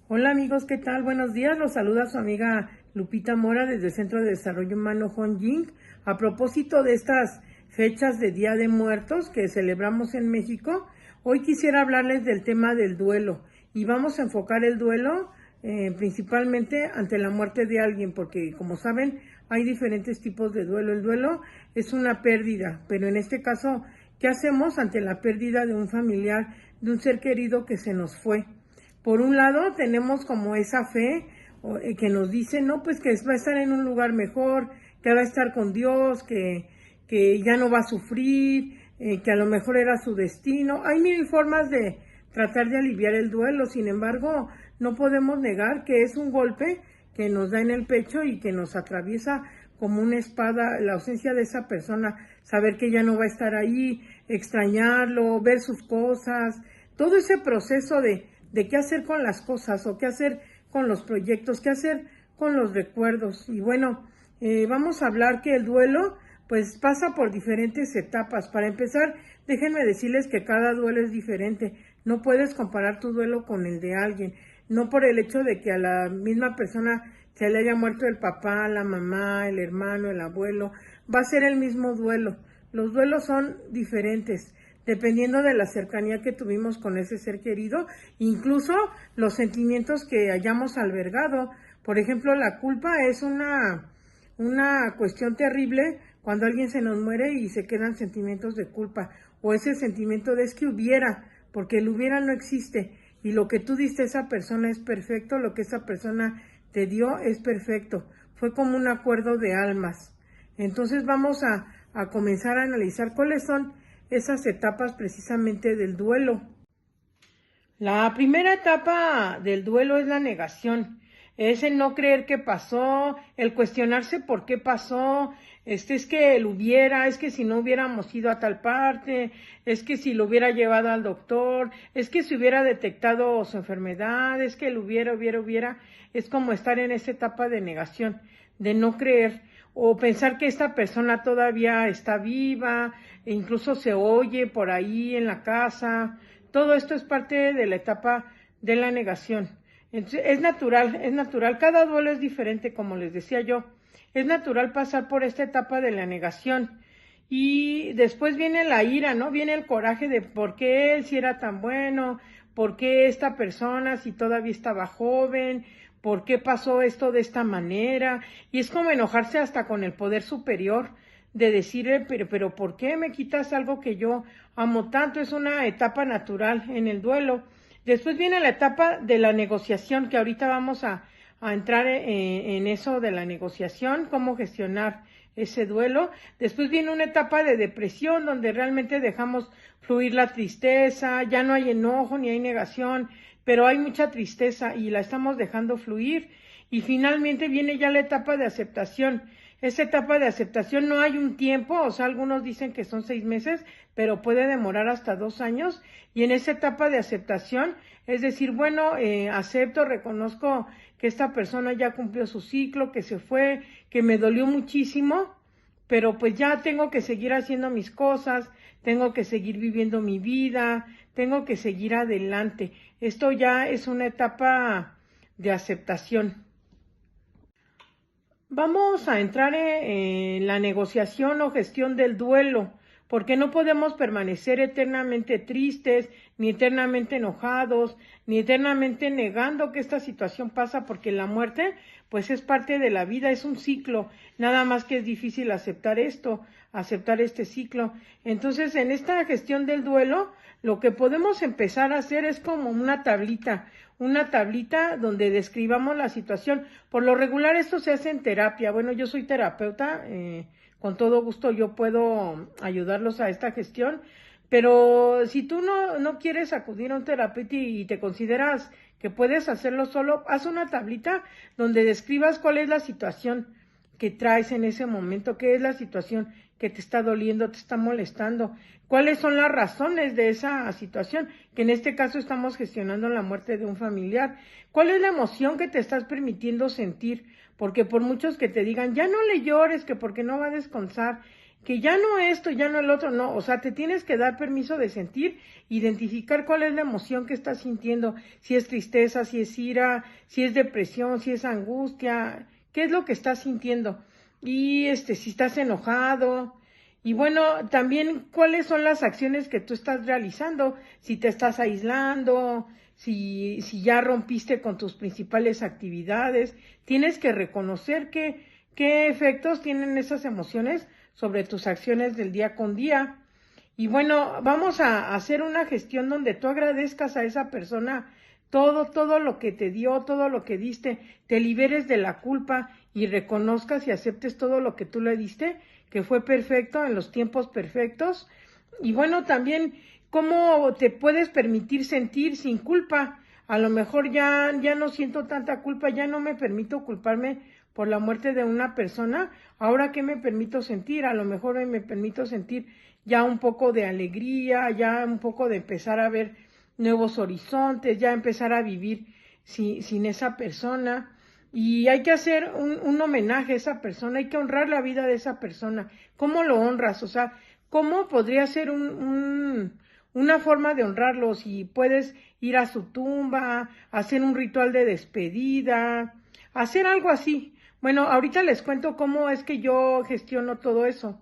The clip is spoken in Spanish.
Hola amigos, ¿qué tal? Buenos días, los saluda su amiga Lupita Mora desde el Centro de Desarrollo Humano Honjing. A propósito de estas fechas de Día de Muertos que celebramos en México, hoy quisiera hablarles del tema del duelo y vamos a enfocar el duelo principalmente ante la muerte de alguien, porque como saben hay diferentes tipos de duelo. El duelo es una pérdida, pero en este caso, ¿qué hacemos ante la pérdida de un familiar, de un ser querido que se nos fue? Por un lado tenemos como esa fe que nos dice, no, pues que va a estar en un lugar mejor, que va a estar con Dios, que ya no va a sufrir, que a lo mejor era su destino. Hay mil formas de tratar de aliviar el duelo, sin embargo, no podemos negar que es un golpe que nos da en el pecho y que nos atraviesa como una espada la ausencia de esa persona, saber que ya no va a estar ahí, extrañarlo, ver sus cosas, todo ese proceso de qué hacer con las cosas o qué hacer con los proyectos, qué hacer con los recuerdos. Y bueno, vamos a hablar que el duelo pues pasa por diferentes etapas. Para empezar, déjenme decirles que cada duelo es diferente. No puedes comparar tu duelo con el de alguien. No por el hecho de que a la misma persona se le haya muerto el papá, la mamá, el hermano, el abuelo, va a ser el mismo duelo. Los duelos son diferentes dependiendo de la cercanía que tuvimos con ese ser querido, incluso los sentimientos que hayamos albergado. Por ejemplo, la culpa es una cuestión terrible cuando alguien se nos muere y se quedan sentimientos de culpa, o ese sentimiento de es que hubiera, porque el hubiera no existe, y lo que tú diste a esa persona es perfecto, lo que esa persona te dio es perfecto, fue como un acuerdo de almas. Entonces vamos a comenzar a analizar cuáles son esas etapas precisamente del duelo. La primera etapa del duelo es la negación, es el no creer que pasó, el cuestionarse por qué pasó, es que él hubiera, es que si no hubiéramos ido a tal parte, es que si lo hubiera llevado al doctor, es que si hubiera detectado su enfermedad, es que él hubiera, es como estar en esa etapa de negación, de no creer o pensar que esta persona todavía está viva, e incluso se oye por ahí en la casa. Todo esto es parte de la etapa de la negación. Entonces, es natural, cada duelo es diferente, como les decía yo. Es natural pasar por esta etapa de la negación. Y después viene la ira, ¿no? Viene el coraje de por qué él si era tan bueno, por qué esta persona si todavía estaba joven, por qué pasó esto de esta manera. Y es como enojarse hasta con el poder superior de decir, pero ¿por qué me quitas algo que yo amo tanto? Es una etapa natural en el duelo. Después viene la etapa de la negociación, que ahorita vamos a entrar en eso de la negociación, cómo gestionar ese duelo. Después viene una etapa de depresión donde realmente dejamos fluir la tristeza, ya no hay enojo ni hay negación, pero hay mucha tristeza y la estamos dejando fluir. Y finalmente viene ya la etapa de aceptación. Esa etapa de aceptación no hay un tiempo, o sea, algunos dicen que son 6 meses, pero puede demorar hasta 2 años. Y en esa etapa de aceptación, es decir, bueno, acepto, reconozco que esta persona ya cumplió su ciclo, que se fue, que me dolió muchísimo, pero pues ya tengo que seguir haciendo mis cosas, tengo que seguir viviendo mi vida, tengo que seguir adelante. Esto ya es una etapa de aceptación. Vamos a entrar en la negociación o gestión del duelo, porque no podemos permanecer eternamente tristes, ni eternamente enojados, ni eternamente negando que esta situación pasa, porque la muerte, pues es parte de la vida, es un ciclo, nada más que es difícil aceptar esto, aceptar este ciclo. Entonces, en esta gestión del duelo, lo que podemos empezar a hacer es como una tablita donde describamos la situación. Por lo regular esto se hace en terapia. Bueno, yo soy terapeuta, con todo gusto yo puedo ayudarlos a esta gestión, pero si tú no quieres acudir a un terapeuta y te consideras que puedes hacerlo solo, haz una tablita donde describas cuál es la situación que traes en ese momento, qué es la situación que te está doliendo, te está molestando, cuáles son las razones de esa situación, que en este caso estamos gestionando la muerte de un familiar, cuál es la emoción que te estás permitiendo sentir, porque por muchos que te digan, ya no le llores, que porque no va a descansar, que ya no esto, ya no el otro, no, o sea, te tienes que dar permiso de sentir, identificar cuál es la emoción que estás sintiendo, si es tristeza, si es ira, si es depresión, si es angustia, qué es lo que estás sintiendo, y si estás enojado, y bueno, también cuáles son las acciones que tú estás realizando, si te estás aislando, si ya rompiste con tus principales actividades, tienes que reconocer qué efectos tienen esas emociones sobre tus acciones del día con día. Y bueno, vamos a hacer una gestión donde tú agradezcas a esa persona todo lo que te dio, todo lo que diste, te liberes de la culpa y reconozcas y aceptes todo lo que tú le diste, que fue perfecto en los tiempos perfectos. Y bueno, también cómo te puedes permitir sentir sin culpa. A lo mejor ya no siento tanta culpa, ya no me permito culparme por la muerte de una persona. Ahora, ¿qué me permito sentir? A lo mejor me permito sentir ya un poco de alegría, ya un poco de empezar a ver nuevos horizontes, ya empezar a vivir sin esa persona. Y hay que hacer un homenaje a esa persona, hay que honrar la vida de esa persona. ¿Cómo lo honras? O sea, ¿cómo podría ser una forma de honrarlo? Si puedes ir a su tumba, hacer un ritual de despedida, hacer algo así. Bueno, ahorita les cuento cómo es que yo gestiono todo eso.